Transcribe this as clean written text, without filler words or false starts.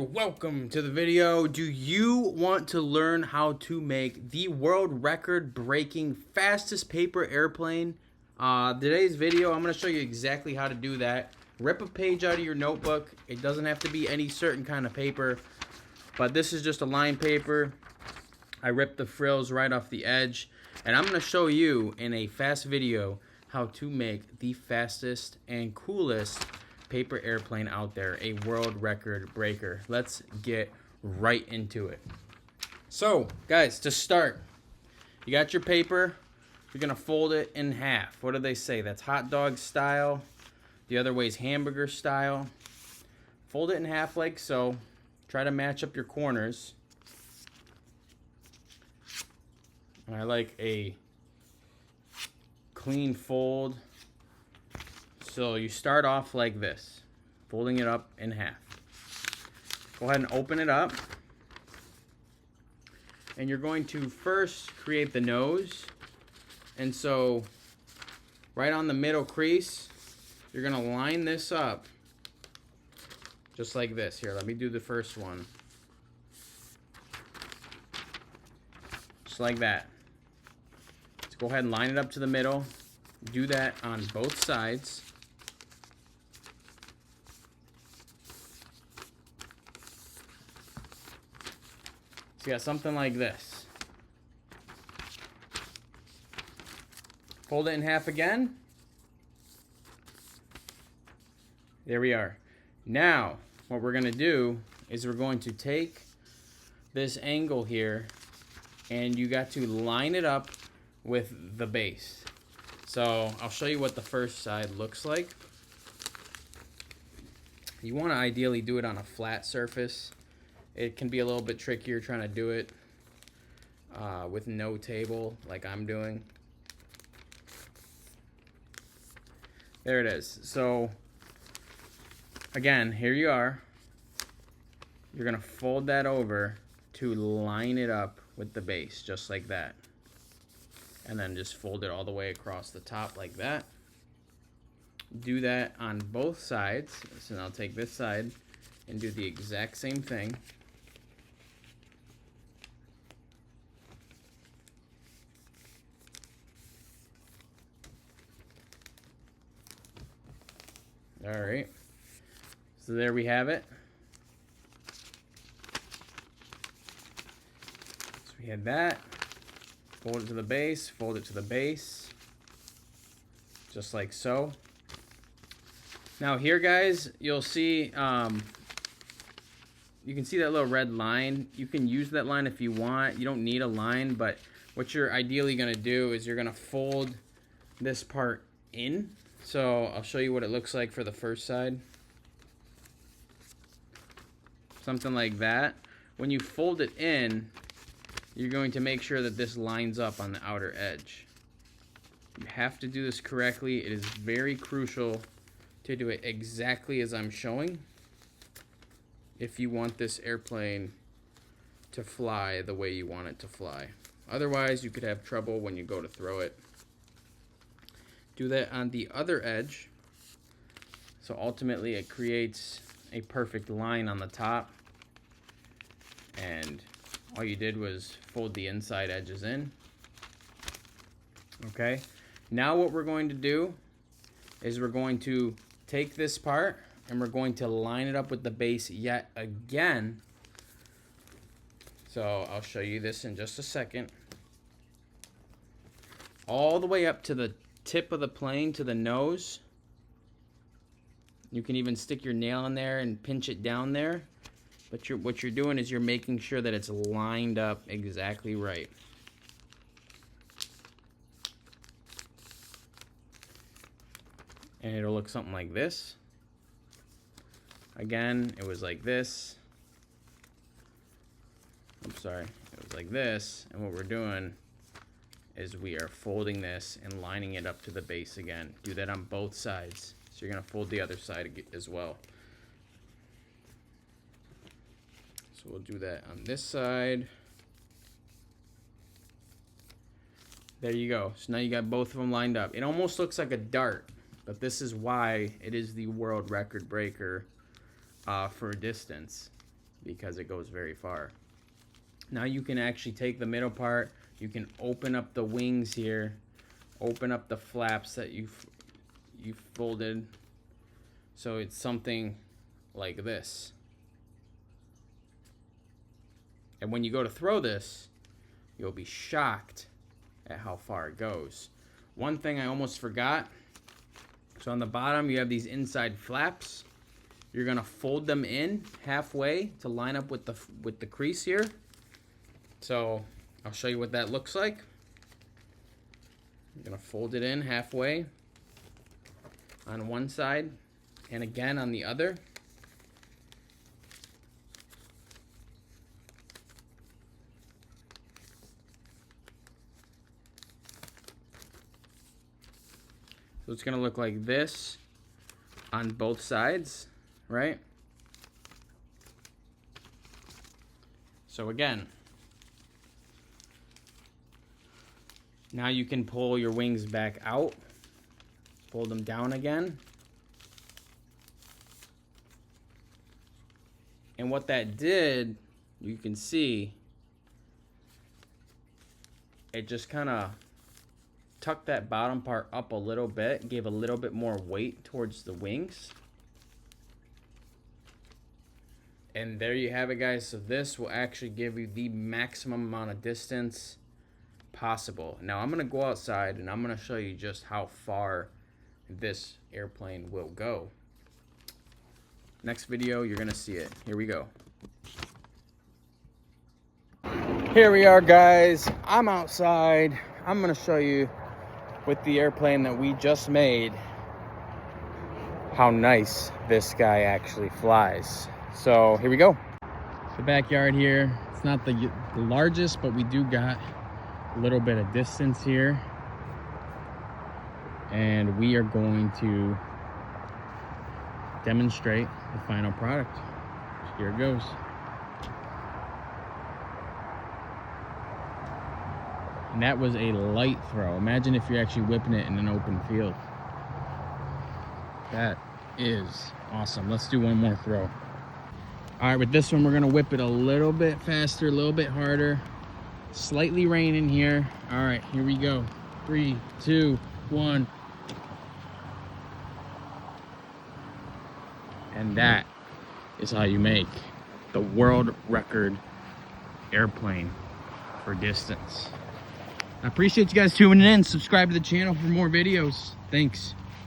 and welcome to the video. Do you want to learn how to make the world record breaking fastest paper airplane? Today's video, I'm going to show you exactly how to do that. Rip a page out of your notebook. It doesn't have to be any certain kind of paper, but this is just a line paper. I ripped the frills right off the edge, and I'm going to show you in a fast video how to make the fastest and coolest paper airplane out there, a world record breaker. Let's get right into it. So guys, to start, you got your paper. You're gonna fold it in half. What do they say? That's hot dog style. The other way is hamburger style. Fold it in half like so. Try to match up your corners. And I like a clean fold. So you start off like this, folding it up in half. Go ahead and open it up. And you're going to first create the nose. And so right on the middle crease, you're gonna line this up just like this. Here, let me do the first one. Just like that. Let's go ahead and line it up to the middle. Do that on both sides. So you got something like this. Fold it in half again. There we are. Now, what we're gonna do is we're going to take this angle here and you got to line it up with the base. So I'll show you what the first side looks like. You want to ideally do it on a flat surface. It can be a little bit trickier trying to do it with no table like I'm doing. There it is. So again, here you are. You're gonna fold that over to line it up with the base, just like that. And then just fold it all the way across the top like that. Do that on both sides. So now I'll take this side and do the exact same thing. All right, so there we have it. So we had that. Fold it to the base, fold it to the base, just like so. Now here, guys, you'll see, you can see that little red line. You can use that line if you want. You don't need a line, but what you're ideally gonna do is you're gonna fold this part in. So I'll show you what it looks like for the first side. Something like that. When you fold it in, you're going to make sure that this lines up on the outer edge. You have to do this correctly. It is very crucial to do it exactly as I'm showing if you want this airplane to fly the way you want it to fly. Otherwise, you could have trouble when you go to throw it. Do that on the other edge. So ultimately it creates a perfect line on the top. And all you did was fold the inside edges in. Okay. Now what we're going to do is we're going to take this part and we're going to line it up with the base yet again. So I'll show you this in just a second. All the way up to the tip of the plane, to the nose. You can even stick your nail in there and pinch it down there. But what you're doing is you're making sure that it's lined up exactly right. And it'll look something like this. Again, it was like this. I'm sorry, it was like this. And what we're doing is we are folding this and lining it up to the base again. Do that on both sides. So you're gonna fold the other side as well. So we'll do that on this side. There you go. So now you got both of them lined up. It almost looks like a dart, but this is why it is the world record breaker for distance. because it goes very far. Now you can actually take the middle part, you can open up the wings here, open up the flaps that you folded, so it's something like this. And when you go to throw this, you'll be shocked at how far it goes. One thing I almost forgot, so on the bottom you have these inside flaps. You're gonna fold them in halfway to line up with the crease here. So I'll show you what that looks like. I'm gonna fold it in halfway on one side and again on the other. So it's gonna look like this on both sides, right? So again, now you can pull your wings back out, fold them down again. And what that did, you can see, it just kind of tucked that bottom part up a little bit, gave a little bit more weight towards the wings. And there you have it, guys. So this will actually give you the maximum amount of distance possible. Now I'm gonna go outside and I'm gonna show you just how far this airplane will go. Next video, you're gonna see it. Here we go. Here we are, guys. I'm outside. I'm gonna show you with the airplane that we just made how nice this guy actually flies. So here we go. The backyard here, it's not the largest, but we do got a little bit of distance here. And we are going to demonstrate the final product. Here it goes. And that was a light throw. Imagine if you're actually whipping it in an open field. That is awesome. Let's do one more throw. All right, with this one, we're gonna whip it a little bit faster, a little bit harder. Slightly raining here. All right, here we go. 3, 2, 1. And that is how you make the world record airplane for distance. I appreciate you guys tuning in. Subscribe to the channel for more videos. Thanks.